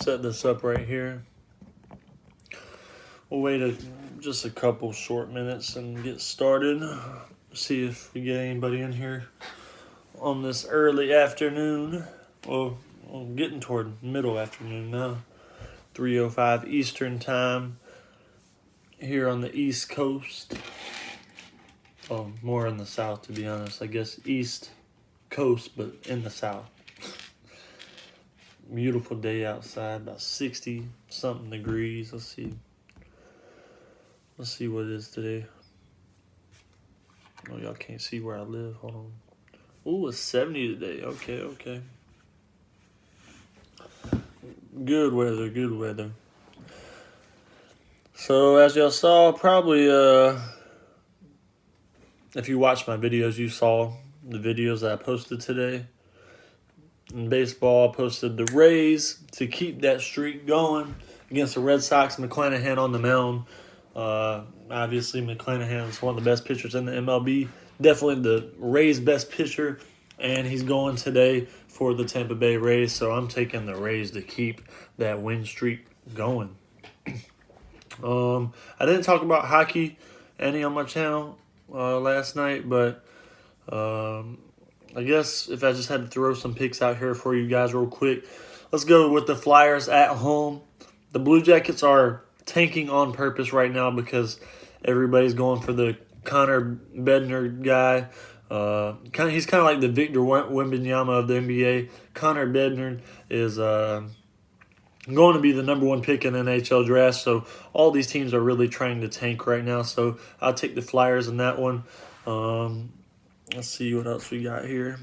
set this up right here. We'll wait just a couple short minutes and get started. See if we get anybody in here on this early afternoon. Well, getting toward middle afternoon now. 3:05 Eastern time here on the East Coast. Well, more in the South, to be honest. I guess East Coast, but in the South. Beautiful day outside, about 60-something degrees. Let's see what it is today. Oh, y'all can't see where I live. Hold on. Ooh, it's 70 today. Okay. Good weather. So, as y'all saw, probably, if you watched my videos, you saw the videos that I posted today. In baseball, I posted the Rays to keep that streak going against the Red Sox. McClanahan on the mound. Obviously, McClanahan is one of the best pitchers in the MLB. Definitely the Rays' best pitcher, and he's going today for the Tampa Bay Rays. So I'm taking the Rays to keep that win streak going. I didn't talk about hockey any on my channel last night, but I guess if I just had to throw some picks out here for you guys real quick, let's go with the Flyers at home. The Blue Jackets are tanking on purpose right now because everybody's going for the Connor Bednar guy. He's kind of like the Victor Wembanyama of the NBA. Connor Bednar is going to be the number one pick in the NHL draft. So all these teams are really trying to tank right now. So I'll take the Flyers in that one. Let's see what else we got here.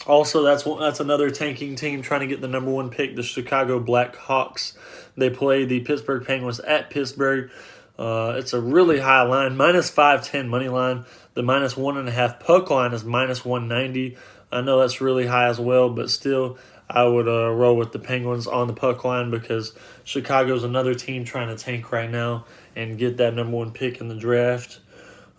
Also, that's another tanking team trying to get the number one pick, the Chicago Blackhawks. They play the Pittsburgh Penguins at Pittsburgh. It's a really high line, minus 510 money line. The minus 1.5 puck line is minus 190. I know that's really high as well, but still, I would roll with the Penguins on the puck line because Chicago's another team trying to tank right now and get that number one pick in the draft.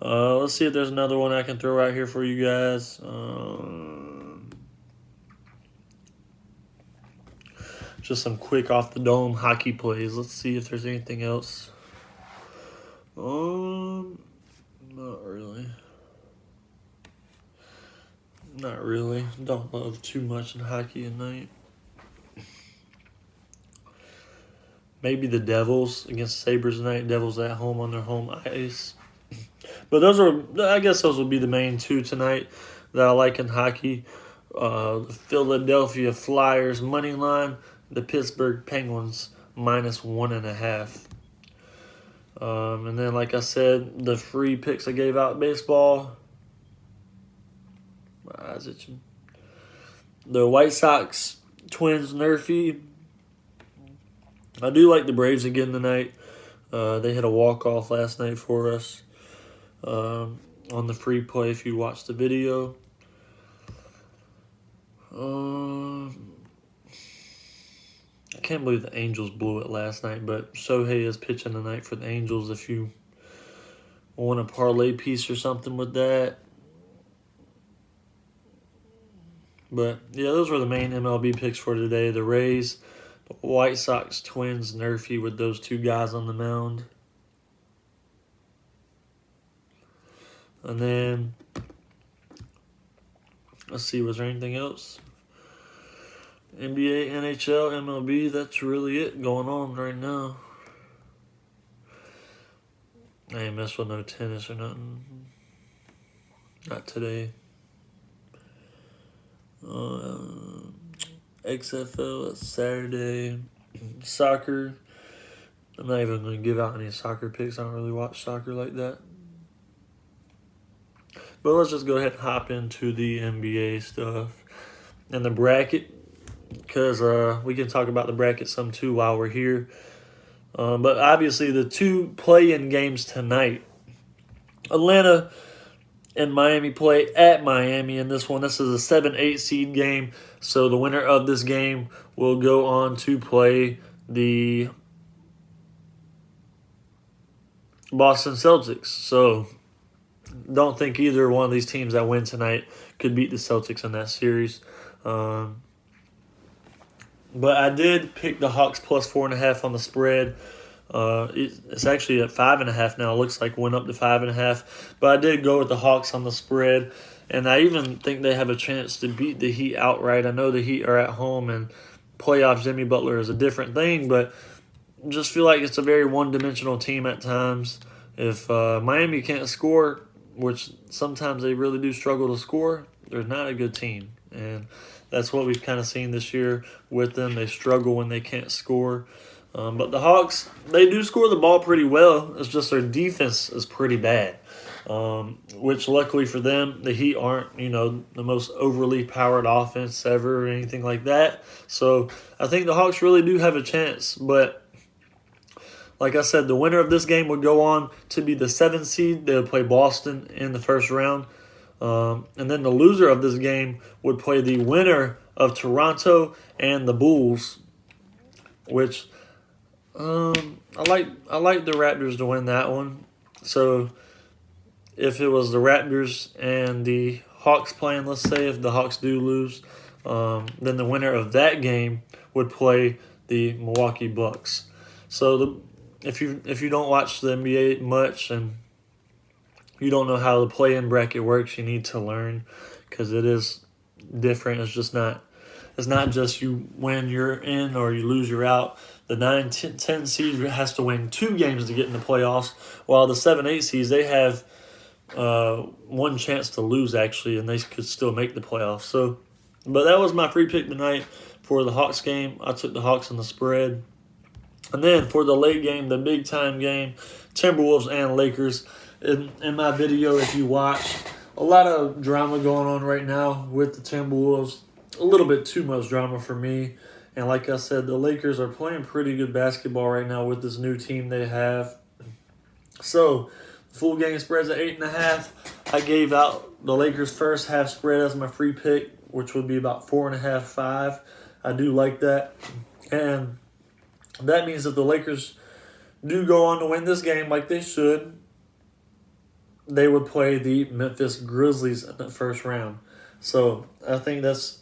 Let's see if there's another one I can throw out here for you guys. Just some quick off-the-dome hockey plays. Let's see if there's anything else. Not really. Don't love too much in hockey at night. Maybe the Devils against Sabres tonight. Devils at home on their home ice. But I guess those will be the main two tonight that I like in hockey. The Philadelphia Flyers money line, the Pittsburgh Penguins minus 1.5. And then, like I said, the free picks I gave out in baseball. My eyes itching. The White Sox, Twins, Nerfy. I do like the Braves again tonight. They had a walk-off last night for us. On the free play if you watch the video. I can't believe the Angels blew it last night, but Shohei is pitching tonight for the Angels if you want a parlay piece or something with that. But, yeah, those were the main MLB picks for today. The Rays, the White Sox, Twins, Nerfy with those two guys on the mound. And then, let's see, was there anything else? NBA, NHL, MLB, that's really it going on right now. I ain't messed with no tennis or nothing. Not today. XFL, that's Saturday. Soccer. I'm not even going to give out any soccer picks. I don't really watch soccer like that. But let's just go ahead and hop into the NBA stuff and the bracket, because we can talk about the bracket some too while we're here. But obviously the two play-in games tonight, Atlanta and Miami play at Miami in this one. This is a 7-8 seed game, so the winner of this game will go on to play the Boston Celtics. So don't think either one of these teams that win tonight could beat the Celtics in that series. But I did pick the Hawks plus 4.5 on the spread. It's actually at 5.5 now. It looks like went up to 5.5. But I did go with the Hawks on the spread, and I even think they have a chance to beat the Heat outright. I know the Heat are at home, and playoff Jimmy Butler is a different thing, but just feel like it's a very one-dimensional team at times. If Miami can't score, which sometimes they really do struggle to score, they're not a good team, and that's what we've kind of seen this year with them. They struggle when they can't score. But the Hawks, they do score the ball pretty well. It's just their defense is pretty bad. Which luckily for them, the Heat aren't, the most overly powered offense ever or anything like that. So I think the Hawks really do have a chance. But like I said, the winner of this game would go on to be the 7th seed. They would play Boston in the first round. And then the loser of this game would play the winner of Toronto and the Bulls, which I like the Raptors to win that one. So if it was the Raptors and the Hawks playing, let's say if the Hawks do lose, then the winner of that game would play the Milwaukee Bucks. So if you don't watch the NBA much and you don't know how the play-in bracket works, you need to learn because it is different. It's not just you win, you're in, or you lose, you're out. The 9-10 seed has to win 2 games to get in the playoffs, while the 7-8 seeds, they have one chance to lose, actually, and they could still make the playoffs. So, but that was my free pick tonight for the Hawks game. I took the Hawks on the spread. And then for the late game, the big-time game, Timberwolves and Lakers. In my video, if you watch, a lot of drama going on right now with the Timberwolves. A little bit too much drama for me. And like I said, the Lakers are playing pretty good basketball right now with this new team they have. So, full game spreads at 8.5. I gave out the Lakers first half spread as my free pick, which would be about 4.5, 5. I do like that. And that means that the Lakers do go on to win this game like they should. They would play the Memphis Grizzlies in the first round. So I think that's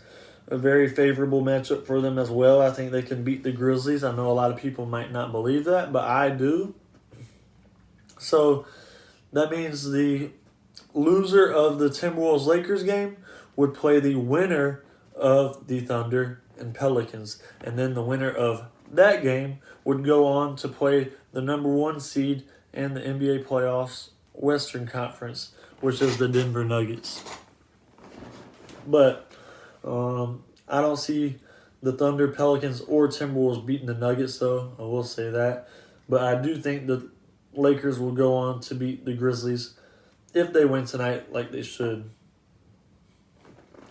a very favorable matchup for them as well. I think they can beat the Grizzlies. I know a lot of people might not believe that, but I do. So that means the loser of the Timberwolves-Lakers game would play the winner of the Thunder and Pelicans. And then the winner of that game would go on to play the number 1 seed in the NBA playoffs Western Conference, which is the Denver Nuggets. But I don't see the Thunder, Pelicans, or Timberwolves beating the Nuggets, though. I will say that. But I do think the Lakers will go on to beat the Grizzlies if they win tonight like they should.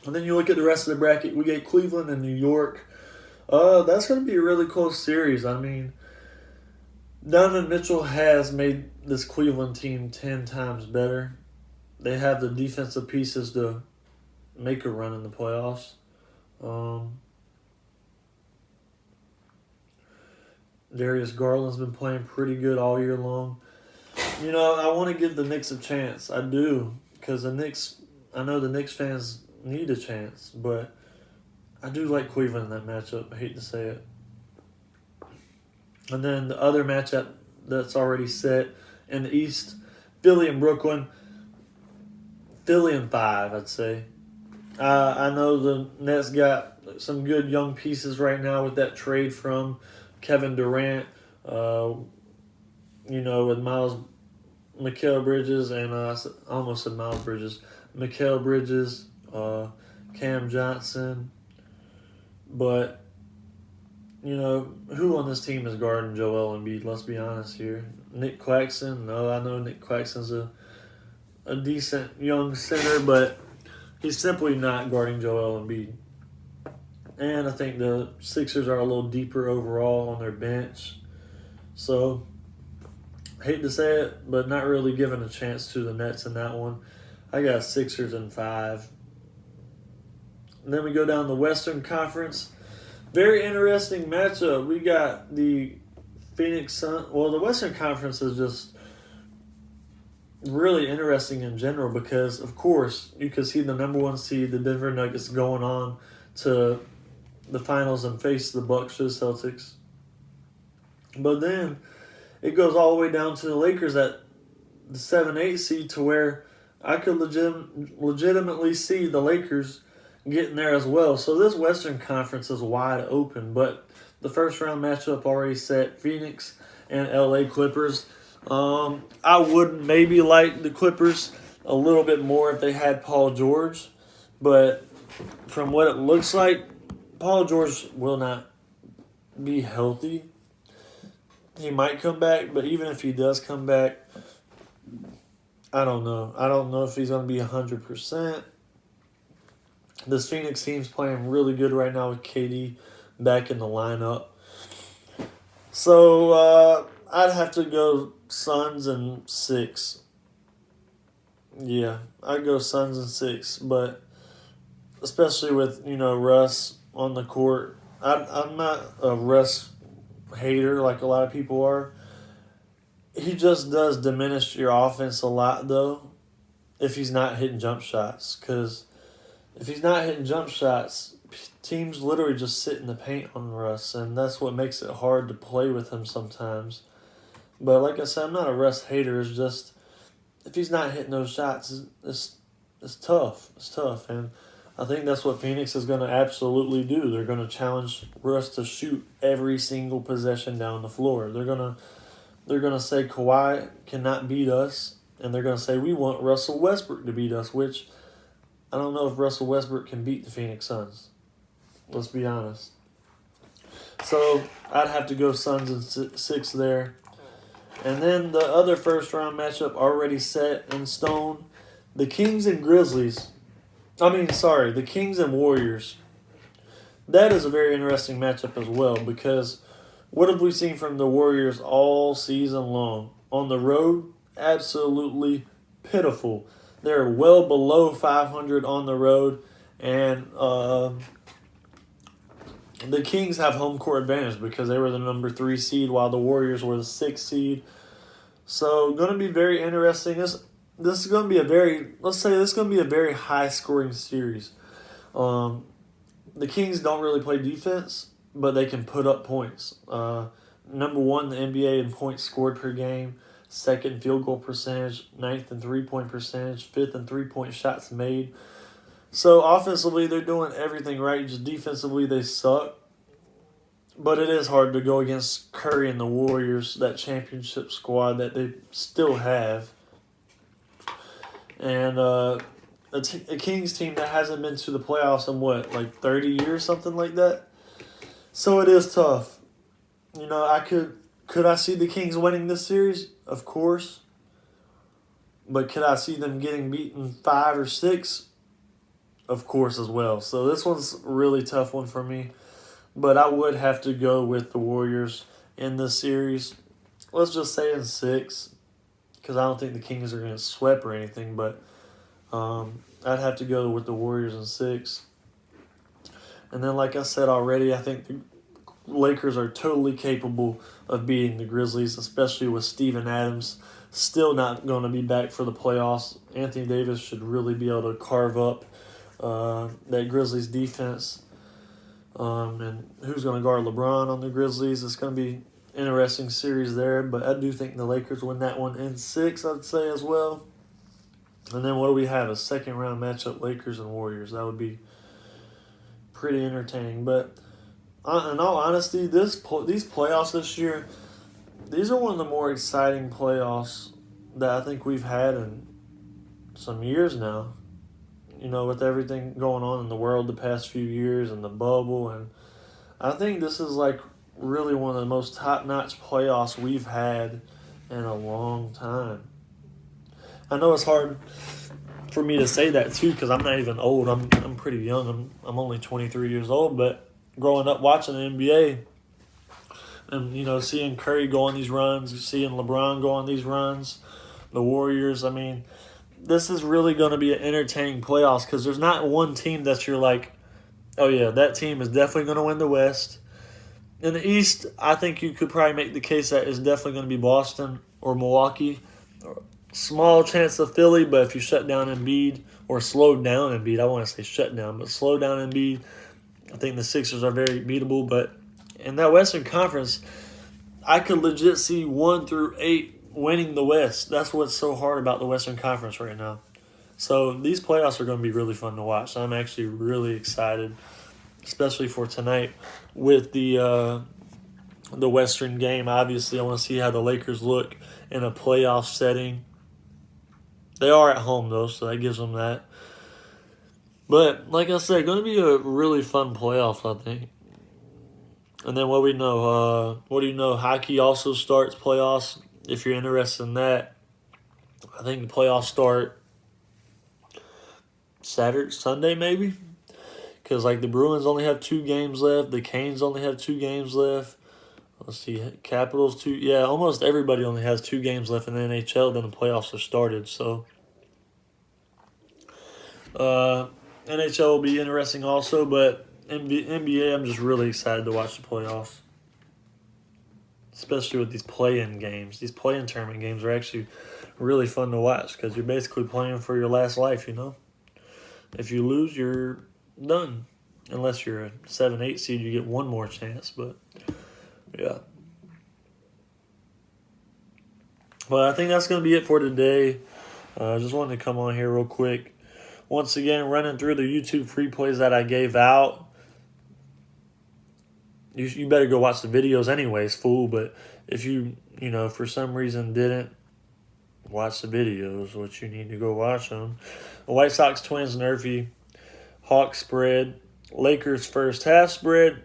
And then you look at the rest of the bracket. We get Cleveland and New York. That's going to be a really close series. I mean, Donovan Mitchell has made this Cleveland team 10 times better. They have the defensive pieces to make a run in the playoffs. Darius Garland's been playing pretty good all year long. I want to give the Knicks a chance. I do, because I know the Knicks fans need a chance, but I do like Cleveland in that matchup. I hate to say it. And then the other matchup that's already set in the East, Philly and Brooklyn. Philly in 5, I'd say. I know the Nets got some good young pieces right now with that trade from Kevin Durant. With Mikal Bridges and I almost said Miles Bridges. Mikal Bridges, Cam Johnson. But who on this team is guarding Joel Embiid? Let's be honest here. Nick Claxton? No, I know Nick Claxton's a decent young center, but he's simply not guarding Joel Embiid. And I think the Sixers are a little deeper overall on their bench. So, hate to say it, but not really giving a chance to the Nets in that one. I got Sixers in 5. And then we go down the Western Conference. Very interesting matchup. We got the Phoenix Suns. Well, the Western Conference is just really interesting in general because, of course, you could see the number 1 seed, the Denver Nuggets, going on to the finals and face the Bucks or the Celtics. But then it goes all the way down to the Lakers at the 7-8 seed, to where I could legitimately see the Lakers getting there as well. So this Western Conference is wide open, but the first round matchup already set: Phoenix and LA Clippers. I would maybe like the Clippers a little bit more if they had Paul George, but from what it looks like, Paul George will not be healthy. He might come back, but even if he does come back, I don't know. I don't know if he's going to be 100%. This Phoenix team's playing really good right now with KD back in the lineup. So I'd have to go Suns and 6. Yeah, I'd go Suns and 6, but especially with, Russ on the court. I'm not a Russ hater like a lot of people are. He just does diminish your offense a lot, though, if he's not hitting jump shots. Because if he's not hitting jump shots, teams literally just sit in the paint on Russ, and that's what makes it hard to play with him sometimes. But like I said, I'm not a Russ hater. It's just if he's not hitting those shots, it's tough. It's tough, and I think that's what Phoenix is going to absolutely do. They're going to challenge Russ to shoot every single possession down the floor. They're going to say Kawhi cannot beat us, and they're going to say we want Russell Westbrook to beat us, which I don't know if Russell Westbrook can beat the Phoenix Suns. Let's be honest. So I'd have to go Suns and 6 there. And then the other first-round matchup already set in stone, the Kings and the Kings and Warriors. That is a very interesting matchup as well, because what have we seen from the Warriors all season long? On the road, absolutely pitiful. They're well below 500 on the road, and the Kings have home court advantage because they were the number 3 seed while the Warriors were the 6th seed. So, going to be very interesting. This is going to be a very high-scoring series. The Kings don't really play defense, but they can put up points. Number 1 in the NBA in points scored per game, 2nd in field goal percentage, 9th in three-point percentage, 5th in three-point shots made. So offensively, they're doing everything right. Just defensively, they suck. But it is hard to go against Curry and the Warriors, that championship squad that they still have. And a Kings team that hasn't been to the playoffs in 30 years, something like that. So it is tough. Could I see the Kings winning this series? Of course. But could I see them getting beaten 5 or 6? Of course as well. So this one's a really tough one for me. But I would have to go with the Warriors in this series. Let's just say in 6. Because I don't think the Kings are going to sweep or anything. But I'd have to go with the Warriors in 6. And then, like I said already, I think the Lakers are totally capable of beating the Grizzlies, especially with Steven Adams still not going to be back for the playoffs. Anthony Davis should really be able to carve up that Grizzlies defense. And who's going to guard LeBron on the Grizzlies? It's going to be an interesting series there, but I do think the Lakers win that one in 6, I'd say, as well. And then what do we have? A second-round matchup, Lakers and Warriors. That would be pretty entertaining. But in all honesty, these playoffs this year, these are one of the more exciting playoffs that I think we've had in some years now. With everything going on in the world the past few years and the bubble. And I think this is really one of the most top-notch playoffs we've had in a long time. I know it's hard for me to say that too because I'm not even old. I'm pretty young. I'm only 23 years old, but growing up watching the NBA and seeing Curry go on these runs, seeing LeBron go on these runs, the Warriors, this is really going to be an entertaining playoffs because there's not one team that you're like, oh yeah, that team is definitely going to win the West. In the East, I think you could probably make the case that it's definitely going to be Boston or Milwaukee. Small chance of Philly, but if you shut down Embiid or slow down Embiid, I want to say shut down, but slow down Embiid, I think the Sixers are very beatable, but in that Western Conference, I could legit see 1 through 8 winning the West. That's what's so hard about the Western Conference right now. So these playoffs are going to be really fun to watch. I'm actually really excited, especially for tonight with the Western game. Obviously, I want to see how the Lakers look in a playoff setting. They are at home, though, so that gives them that. But, like I said, going to be a really fun playoff, I think. And then what do you know? Hockey also starts playoffs, if you're interested in that. I think the playoffs start Sunday, maybe? Because, like, the Bruins only have 2 games left. The Canes only have 2 games left. Let's see, Capitals 2. Yeah, almost everybody only has 2 games left in the NHL. Then the playoffs are started. So, NHL will be interesting also. But NBA, I'm just really excited to watch the playoffs. Especially with these play-in games. These play-in tournament games are actually really fun to watch because you're basically playing for your last life, you know? If you lose, you're done. Unless you're a 7-8 seed, you get one more chance. But, yeah. But I think that's going to be it for today. I just wanted to come on here real quick. Once again, running through the YouTube free plays that I gave out. You better go watch the videos anyways, fool. But if you for some reason didn't watch the videos, which you need to go watch them. The White Sox, Twins, Nerfy, Hawks spread, Lakers first half spread,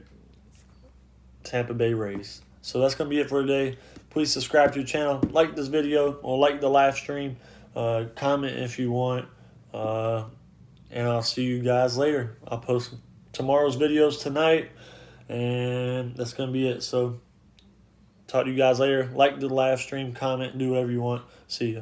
Tampa Bay Rays. So that's going to be it for today. Please subscribe to the channel, like this video, or like the live stream, comment if you want, and I'll see you guys later. I'll post tomorrow's videos tonight, and that's going to be it. So talk to you guys later. Like the live stream, comment, do whatever you want. See ya.